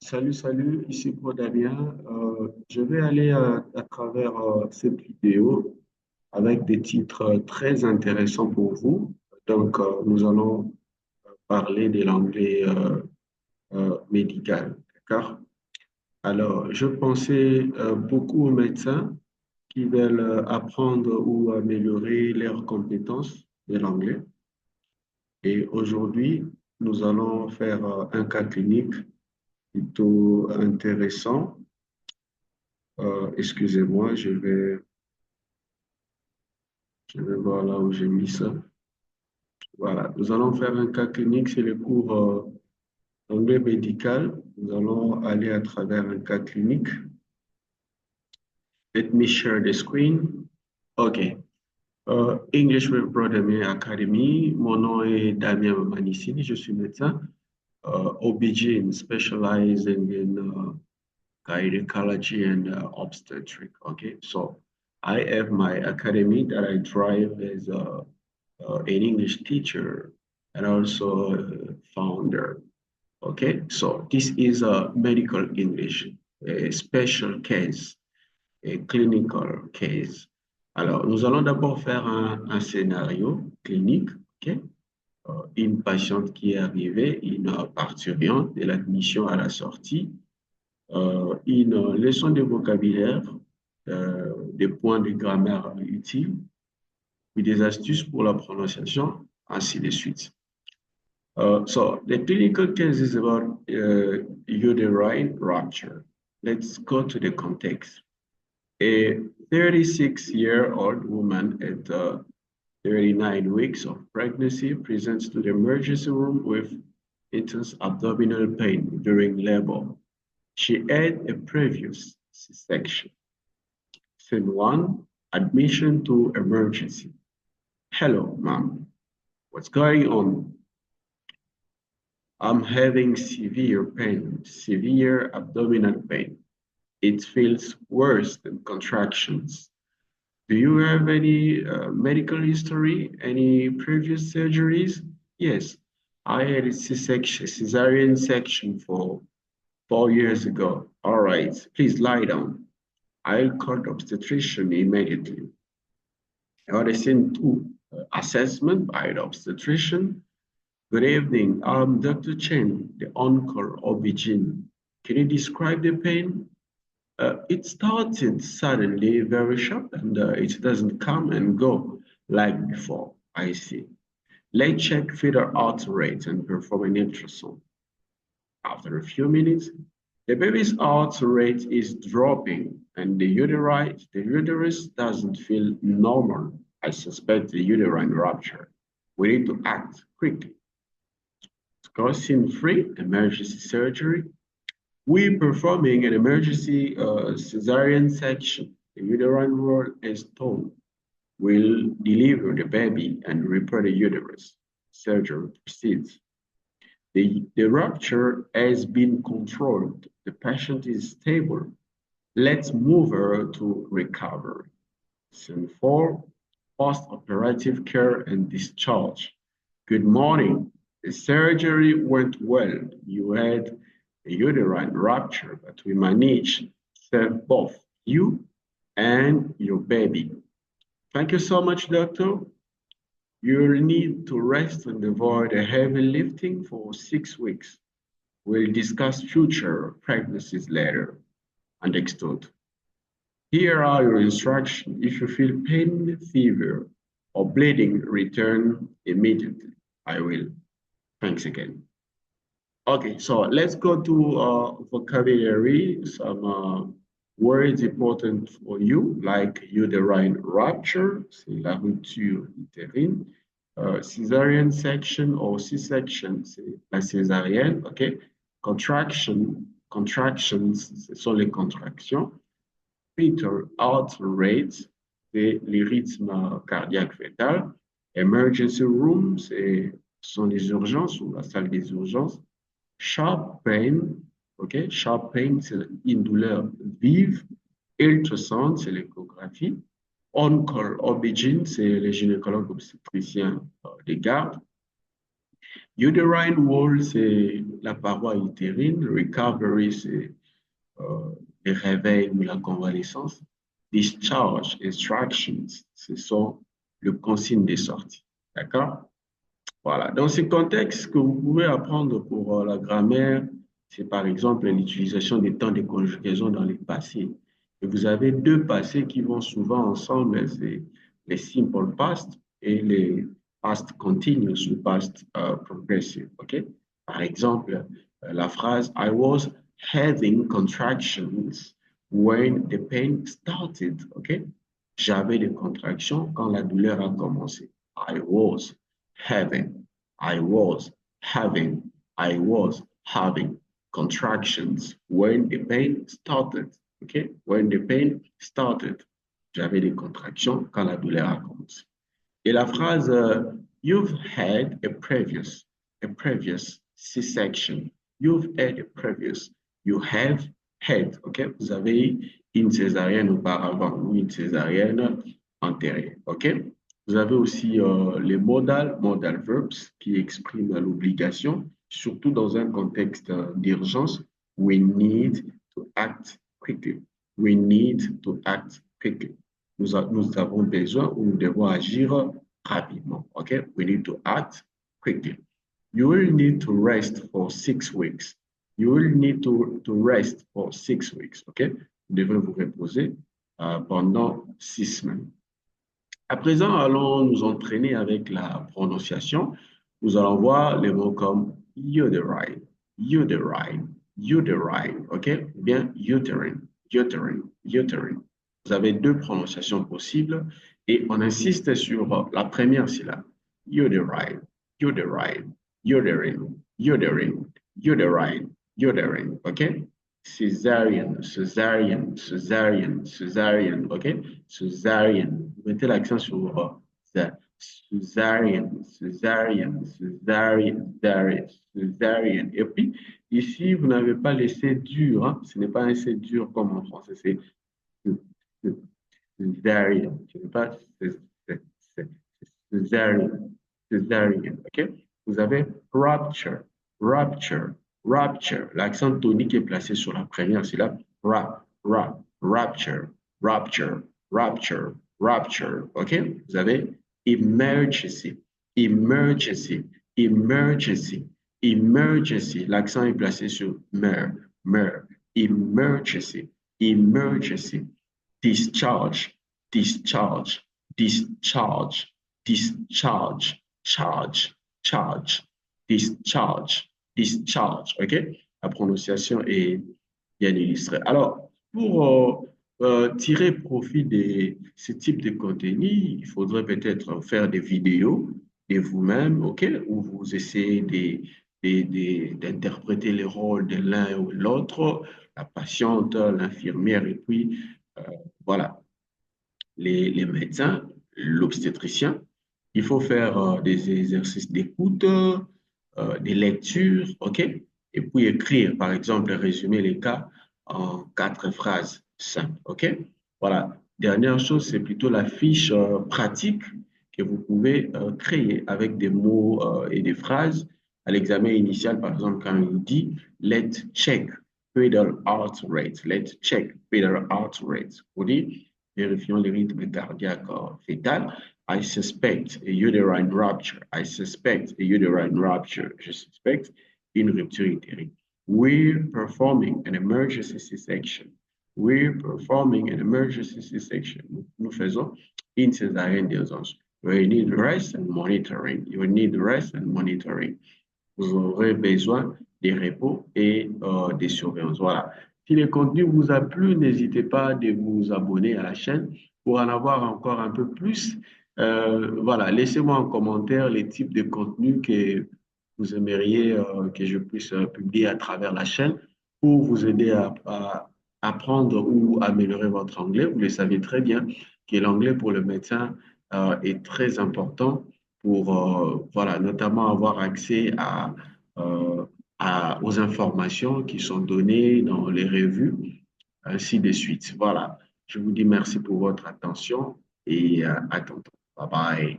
Salut, ici pour Damien. Je vais aller à travers cette vidéo avec des titres très intéressants pour vous. Donc, nous allons parler de l'anglais médical, d'accord? Alors, je pensais beaucoup aux médecins qui veulent apprendre ou améliorer leurs compétences de l'anglais. Et aujourd'hui, nous allons faire un cas clinique plutôt intéressant. Excusez-moi, je vais voir là où j'ai mis ça. Voilà, nous allons faire un cas clinique, c'est le cours d'anglais médical. Nous allons aller à travers un cas clinique. Let me share the screen. OK. English with Brother Academy. Mon nom est Damien Manissini, je suis médecin. OBGYN, specializing in gynecology and obstetric. Okay, so I have my academy that I drive as an English teacher and also a founder. Okay, so this is a medical English, a special case, a clinical case. Alors, nous allons d'abord faire un scénario clinique, ok? Une patiente qui est arrivée, une parturiente de l'admission à la sortie, une leçon de vocabulaire, des points de grammaire utiles, puis des astuces pour la prononciation, ainsi de suite. So the clinical case is about uterine rupture. Let's go to the context. A 36-year-old woman at 39 weeks of pregnancy presents to the emergency room with intense abdominal pain during labor. She had a previous C-section. Scene 1, admission to emergency. Hello, ma'am. What's going on? I'm having severe pain, severe abdominal pain. It feels worse than contractions. Do you have any medical history, any previous surgeries? Yes, I had a C-section, cesarean section for 4 years ago. All right, please lie down. I'll call the obstetrician immediately. Order scene 2, assessment by the obstetrician. Good evening, I'm Dr. Chen, the on-call OB-GYN. Can you describe the pain? It started suddenly, very sharp, and it doesn't come and go like before. I see. Let's check fetal heart rate and perform an ultrasound. After a few minutes, the baby's heart rate is dropping and the uterus doesn't feel normal. I suspect the uterine rupture. We need to act quickly. Scene 3, emergency surgery. We're performing an emergency cesarean section. The uterine wall is torn. We'll deliver the baby and repair the uterus. Surgery proceeds. The rupture has been controlled. The patient is stable. Let's move her to recovery. Scene 4, post-operative care and discharge. Good morning. The surgery went well. You had a uterine rupture, but we managed to save both you and your baby. Thank you so much, doctor. You'll need to rest and avoid a heavy lifting for 6 weeks. We'll discuss future pregnancies later. Understood. Here are your instructions. If you feel pain, fever, or bleeding, return immediately. I will. Thanks again. Okay, so let's go to vocabulary, some words important for you, like uterine rupture, c'est la rupture utérine, cesarean section or C-section, c'est la césarienne, ok? Contractions, ce sont les contractions. Fetal heart rate, c'est le rythme cardiaque fœtal. Emergency room, ce sont les urgences ou la salle des urgences. Sharp pain, ok? Sharp pain, c'est une douleur vive. Ultrasound, c'est l'échographie. On-call OB-GYN, c'est les gynécologues obstétriciens des gardes. Uterine wall, c'est la paroi utérine. Recovery, c'est euh, le réveil ou la convalescence. Discharge, instructions, ce sont le consigne des sorties. D'accord? Voilà. Dans ce contexte, que vous pouvez apprendre pour la grammaire, c'est par exemple l'utilisation des temps de conjugaison dans les passés. Et vous avez deux passés qui vont souvent ensemble, c'est les simple past et les past continuous ou past progressive. OK? Par exemple, la phrase I was having contractions when the pain started. OK? J'avais des contractions quand la douleur a commencé. I was having, I was having, I was having contractions when the pain started. Okay? When the pain started. J'avais des contractions quand la douleur a commencé. Et la phrase You've had a previous C-section. You've had a previous. You have had. OK? Vous avez une césarienne auparavant ou une césarienne antérieure. OK? Vous avez aussi les modal verbs qui expriment l'obligation, surtout dans un contexte d'urgence. We need to act quickly. We need to act quickly. Nous avons besoin ou nous devons agir rapidement. OK? We need to act quickly. You will need to rest for 6 weeks. You will need to rest for 6 weeks. OK? Vous devrez vous reposer pendant 6 semaines. À présent, allons nous entraîner avec la prononciation. Nous allons voir les mots comme uterine, uterine, uterine, OK? Ou bien uterine, uterine, uterine. Vous avez deux prononciations possibles et on insiste sur la première syllabe. Uterine, uterine, uterine, uterine, uterine, uterine, OK? Césarienne, césarienne, césarienne, césarienne, OK? Césarienne. Vous mettez l'accent sur césarienne, césarienne, césarienne, césarienne, césarienne. Et puis, ici, vous n'avez pas laissé dur, hein? Ce n'est pas un C dur comme en français, c'est césarienne. Ce n'est pas césarienne, césarienne, OK? Vous avez rupture, rupture, rupture. L'accent tonique est placé sur la première syllabe. Rupture, rupture, rupture, rupture. OK? Vous avez emergency, emergency, emergency, emergency. L'accent est placé sur mer, emergency, emergency. Discharge, discharge, discharge, discharge, charge, charge, discharge, discharge. OK? La prononciation est bien illustrée. Alors, pour tirer profit de ce type de contenu, il faudrait peut-être faire des vidéos de vous-même, OK? Où vous essayez d'interpréter les rôles de l'un ou l'autre, la patiente, l'infirmière, et puis, voilà, les médecins, l'obstétricien. Il faut faire des exercices d'écoute, des lectures, OK? Et puis écrire, par exemple, résumer les cas en 4 phrases simples, OK? Voilà. Dernière chose, c'est plutôt la fiche pratique que vous pouvez créer avec des mots et des phrases. À l'examen initial, par exemple, quand il dit let's check fetal heart rate, let's check fetal heart rate. Vous dites, vérifions les rythmes cardiaques fétales. I suspect a uterine rupture. I suspect a uterine rupture. Je suspecte une rupture utérine. We're performing an emergency C-section. We're performing an emergency C-section. Nous faisons une césarienne d'urgence. You will need rest and monitoring. You will need rest and monitoring. Vous aurez besoin des repos et des surveillances. Voilà. Si le contenu vous a plu, n'hésitez pas de vous abonner à la chaîne pour en avoir encore un peu plus. Voilà, laissez-moi en commentaire les types de contenus que vous aimeriez que je puisse publier à travers la chaîne pour vous aider à apprendre ou améliorer votre anglais. Vous le savez très bien que l'anglais pour le médecin est très important pour voilà, notamment avoir accès euh, aux informations qui sont données dans les revues, ainsi de suite. Voilà, je vous dis merci pour votre attention et à tantôt. Bye bye.